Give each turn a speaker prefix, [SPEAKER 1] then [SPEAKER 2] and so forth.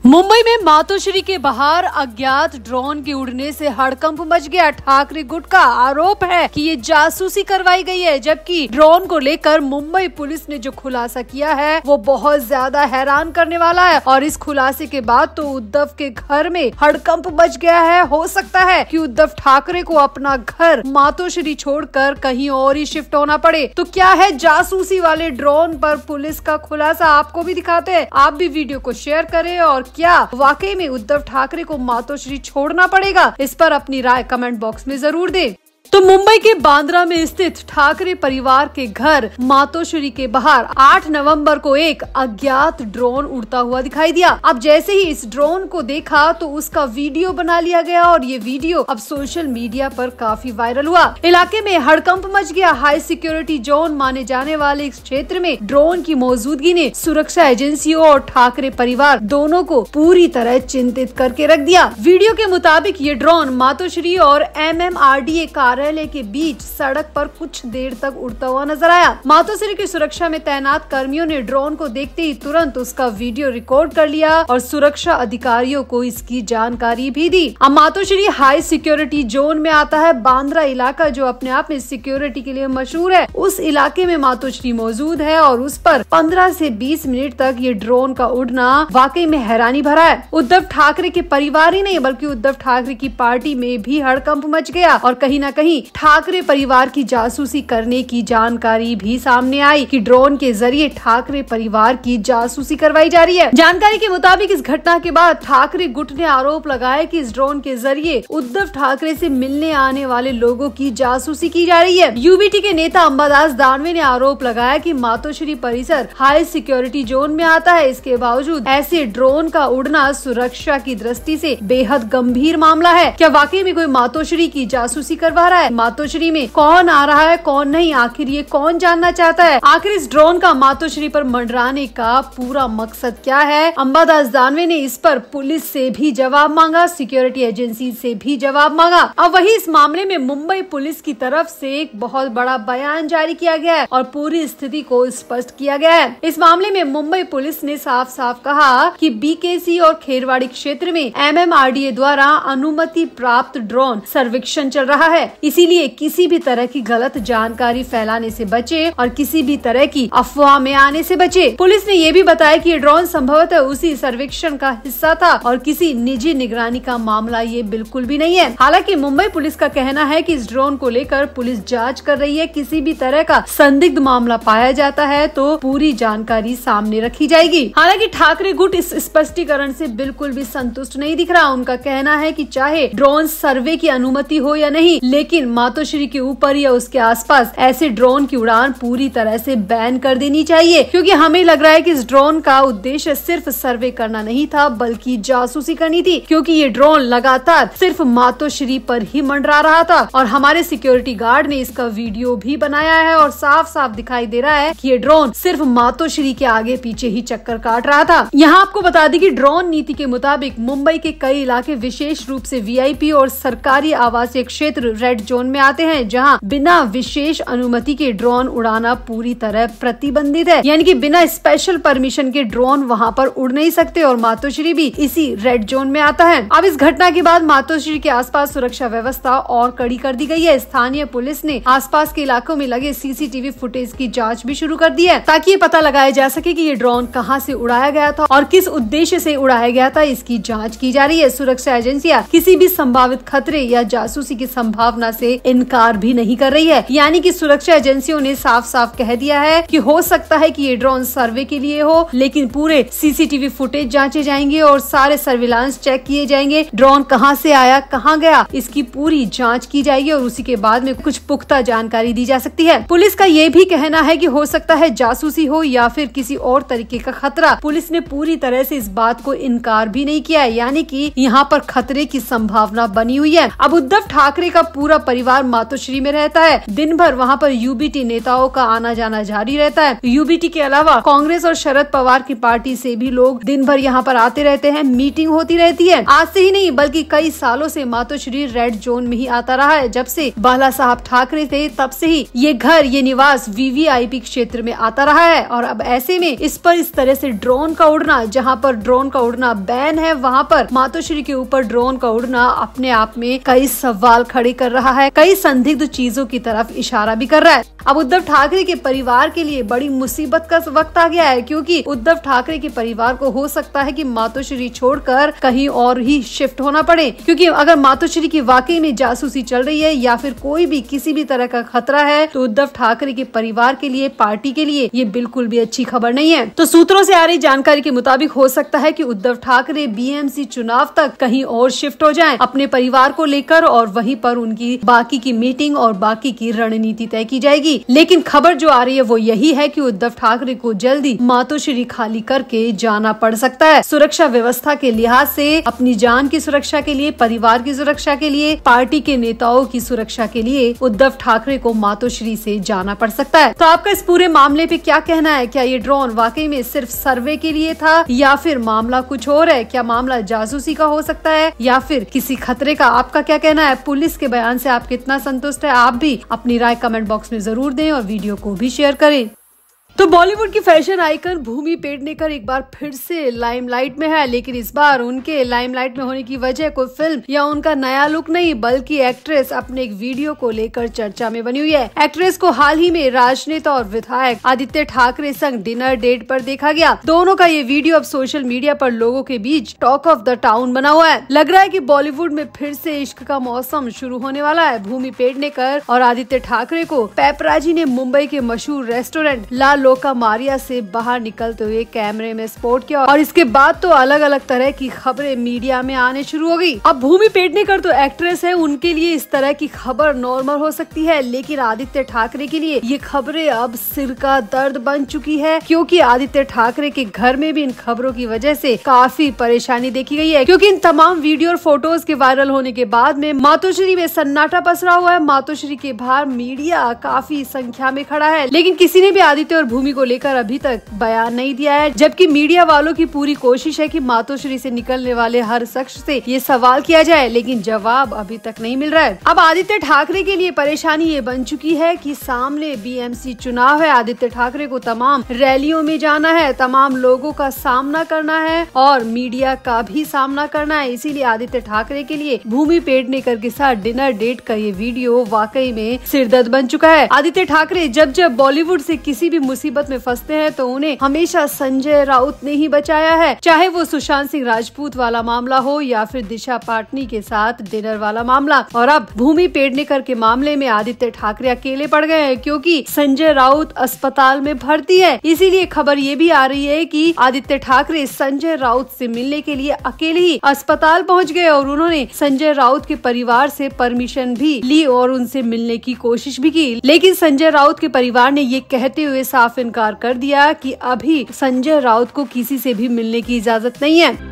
[SPEAKER 1] मुंबई में मातोश्री के बाहर अज्ञात ड्रोन के उड़ने से हड़कंप मच गया। ठाकरे गुट का आरोप है कि ये जासूसी करवाई गई है, जबकि ड्रोन को लेकर मुंबई पुलिस ने जो खुलासा किया है वो बहुत ज्यादा हैरान करने वाला है। और इस खुलासे के बाद तो उद्धव के घर में हड़कंप मच गया है। हो सकता है कि उद्धव ठाकरे को अपना घर मातोश्री छोड़कर कहीं और ही शिफ्ट होना पड़े। तो क्या है जासूसी वाले ड्रोन पर पुलिस का खुलासा, आपको भी दिखाते हैं। आप भी वीडियो को शेयर करें और क्या वाकई में उद्धव ठाकरे को मातोश्री छोड़ना पड़ेगा, इस पर अपनी राय कमेंट बॉक्स में जरूर दें। तो मुंबई के बांद्रा में स्थित ठाकरे परिवार के घर मातोश्री के बाहर 8 नवंबर को एक अज्ञात ड्रोन उड़ता हुआ दिखाई दिया। अब जैसे ही इस ड्रोन को देखा तो उसका वीडियो बना लिया गया और ये वीडियो अब सोशल मीडिया पर काफी वायरल हुआ। इलाके में हड़कंप मच गया। हाई सिक्योरिटी जोन माने जाने वाले इस क्षेत्र में ड्रोन की मौजूदगी ने सुरक्षा एजेंसियों और ठाकरे परिवार दोनों को पूरी तरह चिंतित करके रख दिया। वीडियो के मुताबिक ये ड्रोन मातोश्री और MMRDA कार्यालय के बीच सड़क पर कुछ देर तक उड़ता हुआ नजर आया। मातोश्री की सुरक्षा में तैनात कर्मियों ने ड्रोन को देखते ही तुरंत उसका वीडियो रिकॉर्ड कर लिया और सुरक्षा अधिकारियों को इसकी जानकारी भी दी। अब मातोश्री हाई सिक्योरिटी जोन में आता है। बांद्रा इलाका जो अपने आप में सिक्योरिटी के लिए मशहूर है, उस इलाके में मातोश्री मौजूद है और उस पर 15 से 20 मिनट तक ये ड्रोन का उड़ना वाकई में हैरानी भरा है। उद्धव ठाकरे के परिवार ही नहीं बल्कि उद्धव ठाकरे की पार्टी में भी हड़कंप मच गया और कहीं न कहीं ठाकरे परिवार की जासूसी करने की जानकारी भी सामने आई कि ड्रोन के जरिए ठाकरे परिवार की जासूसी करवाई जा रही है। जानकारी के मुताबिक इस घटना के बाद ठाकरे गुट ने आरोप लगाया कि इस ड्रोन के जरिए उद्धव ठाकरे से मिलने आने वाले लोगों की जासूसी की जा रही है। यूबीटी के नेता अंबादास दानवे ने आरोप लगाया कि मातोश्री परिसर हाई सिक्योरिटी जोन में आता है। इसके बावजूद ऐसे ड्रोन का उड़ना सुरक्षा की दृष्टि से बेहद गंभीर मामला है। क्या वाकई में कोई मातोश्री की जासूसी करवा रहा है? मातोश्री में कौन आ रहा है कौन नहीं, आखिर ये कौन जानना चाहता है? आखिर इस ड्रोन का मातोश्री पर मंडराने का पूरा मकसद क्या है? अंबादास दानवे ने इस पर पुलिस से भी जवाब मांगा, सिक्योरिटी एजेंसी से भी जवाब मांगा। अब वही इस मामले में मुंबई पुलिस की तरफ से एक बहुत बड़ा बयान जारी किया गया है और पूरी स्थिति को स्पष्ट किया गया है। इस मामले में मुंबई पुलिस ने साफ साफ कहा कि BKC और खेरवाड़ी क्षेत्र में MMRDA द्वारा अनुमति प्राप्त ड्रोन सर्वेक्षण चल रहा है। इसीलिए किसी भी तरह की गलत जानकारी फैलाने से बचे और किसी भी तरह की अफवाह में आने से बचे। पुलिस ने ये भी बताया कि ये ड्रोन संभवतः उसी सर्वेक्षण का हिस्सा था और किसी निजी निगरानी का मामला ये बिल्कुल भी नहीं है। हालांकि मुंबई पुलिस का कहना है कि इस ड्रोन को लेकर पुलिस जांच कर रही है। किसी भी तरह का संदिग्ध मामला पाया जाता है तो पूरी जानकारी सामने रखी जाएगी। हालांकि ठाकरे गुट इस स्पष्टीकरण से बिल्कुल भी संतुष्ट नहीं दिख रहा। उनका कहना है कि चाहे ड्रोन सर्वे की अनुमति हो या नहीं, लेकिन मातोश्री के ऊपर या उसके आसपास ऐसे ड्रोन की उड़ान पूरी तरह से बैन कर देनी चाहिए, क्योंकि हमें लग रहा है कि इस ड्रोन का उद्देश्य सिर्फ सर्वे करना नहीं था बल्कि जासूसी करनी थी, क्योंकि ये ड्रोन लगातार सिर्फ मातोश्री पर ही मंडरा रहा था। और हमारे सिक्योरिटी गार्ड ने इसका वीडियो भी बनाया है और साफ साफ दिखाई दे रहा है कि ये ड्रोन सिर्फ मातोश्री के आगे पीछे ही चक्कर काट रहा था। यहाँ आपको बता दें कि ड्रोन नीति के मुताबिक मुंबई के कई इलाके विशेष रूप से VIP और सरकारी आवासीय क्षेत्र रेड जोन में आते हैं, जहां बिना विशेष अनुमति के ड्रोन उड़ाना पूरी तरह प्रतिबंधित है। यानी कि बिना स्पेशल परमिशन के ड्रोन वहां पर उड़ नहीं सकते और मातोश्री भी इसी रेड जोन में आता है। अब इस घटना के बाद मातोश्री के आसपास सुरक्षा व्यवस्था और कड़ी कर दी गई है। स्थानीय पुलिस ने आसपास के इलाकों में लगे CCTV फुटेज की जाँच भी शुरू कर दी है, ताकि ये पता लगाया जा सके कि ये ड्रोन कहाँ से उड़ाया गया था और किस उद्देश्य से उड़ाया गया था, इसकी जाँच की जा रही है। सुरक्षा एजेंसियाँ किसी भी संभावित खतरे या जासूसी की संभावना से इनकार भी नहीं कर रही है। यानी कि सुरक्षा एजेंसियों ने साफ साफ कह दिया है कि हो सकता है कि ये ड्रोन सर्वे के लिए हो, लेकिन पूरे CCTV फुटेज जांचे जाएंगे और सारे सर्विलांस चेक किए जाएंगे। ड्रोन कहां से आया, कहां गया, इसकी पूरी जांच की जाएगी और उसी के बाद में कुछ पुख्ता जानकारी दी जा सकती है। पुलिस का ये भी कहना है कि हो सकता है जासूसी हो या फिर किसी और तरीके का खतरा। पुलिस ने पूरी तरह से इस बात को इनकार भी नहीं किया है, यानी कि यहाँ पर खतरे की संभावना बनी हुई है। अब उद्धव ठाकरे का पूरा परिवार मातोश्री में रहता है। दिन भर वहाँ पर यूबीटी नेताओं का आना जाना जारी रहता है। यूबीटी के अलावा कांग्रेस और शरद पवार की पार्टी से भी लोग दिन भर यहाँ पर आते रहते हैं, मीटिंग होती रहती है। आज से ही नहीं बल्कि कई सालों से मातोश्री रेड जोन में ही आता रहा है। जब से बाला साहब ठाकरे थे तब से ही ये घर, ये निवास वीवीआईपी क्षेत्र में आता रहा है। और अब ऐसे में इस पर इस तरह से ड्रोन का उड़ना, जहाँ पर ड्रोन का उड़ना बैन है, वहाँ पर मातोश्री के ऊपर ड्रोन का उड़ना अपने आप में कई सवाल खड़े कर रहा है, कई संदिग्ध चीजों की तरफ इशारा भी कर रहा है। अब उद्धव ठाकरे के परिवार के लिए बड़ी मुसीबत का वक्त आ गया है, क्योंकि उद्धव ठाकरे के परिवार को हो सकता है कि मातोश्री छोड़कर कहीं और ही शिफ्ट होना पड़े, क्योंकि अगर मातोश्री की वाकई में जासूसी चल रही है या फिर कोई भी किसी भी तरह का खतरा है तो उद्धव ठाकरे के परिवार के लिए, पार्टी के लिए ये बिल्कुल भी अच्छी खबर नहीं है। तो सूत्रों से आ रही जानकारी के मुताबिक हो सकता है कि उद्धव ठाकरे बीएमसी चुनाव तक कहीं और शिफ्ट हो जाएं अपने परिवार को लेकर, और वहीं पर उनकी बाकी की मीटिंग और बाकी की रणनीति तय की जाएगी। लेकिन खबर जो आ रही है वो यही है कि उद्धव ठाकरे को जल्दी मातोश्री खाली करके जाना पड़ सकता है। सुरक्षा व्यवस्था के लिहाज से, अपनी जान की सुरक्षा के लिए, परिवार की सुरक्षा के लिए, पार्टी के नेताओं की सुरक्षा के लिए उद्धव ठाकरे को मातोश्री से जाना पड़ सकता है। तो आपका इस पूरे मामले पे क्या कहना है? क्या ये ड्रोन वाकई में सिर्फ सर्वे के लिए था या फिर मामला कुछ और है? क्या मामला जासूसी का हो सकता है या फिर किसी खतरे का? आपका क्या कहना है? पुलिस के बयान से आप कितना संतुष्ट है? आप भी अपनी राय कमेंट बॉक्स में जरूर दें और वीडियो को भी शेयर करें। तो बॉलीवुड की फैशन आइकन भूमि पेडनेकर एक बार फिर से लाइमलाइट में है, लेकिन इस बार उनके लाइमलाइट में होने की वजह कोई फिल्म या उनका नया लुक नहीं, बल्कि एक्ट्रेस अपने एक वीडियो को लेकर चर्चा में बनी हुई है। एक्ट्रेस को हाल ही में राजनेता और विधायक आदित्य ठाकरे संग डिनर डेट पर देखा गया। दोनों का ये वीडियो अब सोशल मीडिया पर लोगों के बीच टॉक ऑफ द टाउन बना हुआ है। लग रहा है कि बॉलीवुड में फिर से इश्क का मौसम शुरू होने वाला है। भूमि पेडनेकर और आदित्य ठाकरे को पेपराजी ने मुंबई के मशहूर रेस्टोरेंट ला लोका मारिया से बाहर निकलते हुए कैमरे में स्पॉट किया, और इसके बाद तो अलग अलग तरह की खबरें मीडिया में आने शुरू हो गई। अब भूमि पेडनेकर तो एक्ट्रेस है, उनके लिए इस तरह की खबर नॉर्मल हो सकती है, लेकिन आदित्य ठाकरे के लिए ये खबरें अब सिर का दर्द बन चुकी है, क्योंकि आदित्य ठाकरे के घर में भी इन खबरों की वजह से काफी परेशानी देखी गई है। क्योंकि इन तमाम वीडियो और फोटोज के वायरल होने के बाद में मातोश्री में सन्नाटा पसरा हुआ है। मातोश्री के बाहर मीडिया काफी संख्या में खड़ा है, लेकिन किसी ने भी आदित्य और भूमि को लेकर अभी तक बयान नहीं दिया है, जबकि मीडिया वालों की पूरी कोशिश है कि मातोश्री से निकलने वाले हर शख्स से ये सवाल किया जाए, लेकिन जवाब अभी तक नहीं मिल रहा है। अब आदित्य ठाकरे के लिए परेशानी ये बन चुकी है कि सामने बीएमसी चुनाव है, आदित्य ठाकरे को तमाम रैलियों में जाना है, तमाम लोगों का सामना करना है और मीडिया का भी सामना करना है। इसीलिए आदित्य ठाकरे के लिए भूमि पेडनेकर के साथ डिनर डेट का ये वीडियो वाकई में सिरदर्द बन चुका है। आदित्य ठाकरे जब जब बॉलीवुड से किसी भी मुसीबत में फंसते हैं तो उन्हें हमेशा संजय राउत ने ही बचाया है, चाहे वो सुशांत सिंह राजपूत वाला मामला हो या फिर दिशा पाटनी के साथ डिनर वाला मामला। और अब भूमि पेडनेकर के मामले में आदित्य ठाकरे अकेले पड़ गए हैं, क्योंकि संजय राउत अस्पताल में भर्ती है। इसीलिए खबर ये भी आ रही है कि आदित्य ठाकरे संजय राउत से मिलने के लिए अकेले ही अस्पताल पहुंच गए और उन्होंने संजय राउत के परिवार से परमिशन भी ली और उनसे मिलने की कोशिश भी की, लेकिन संजय राउत के परिवार ने ये कहते हुए साफ इनकार कर दिया कि अभी संजय राउत को किसी से भी मिलने की इजाजत नहीं है।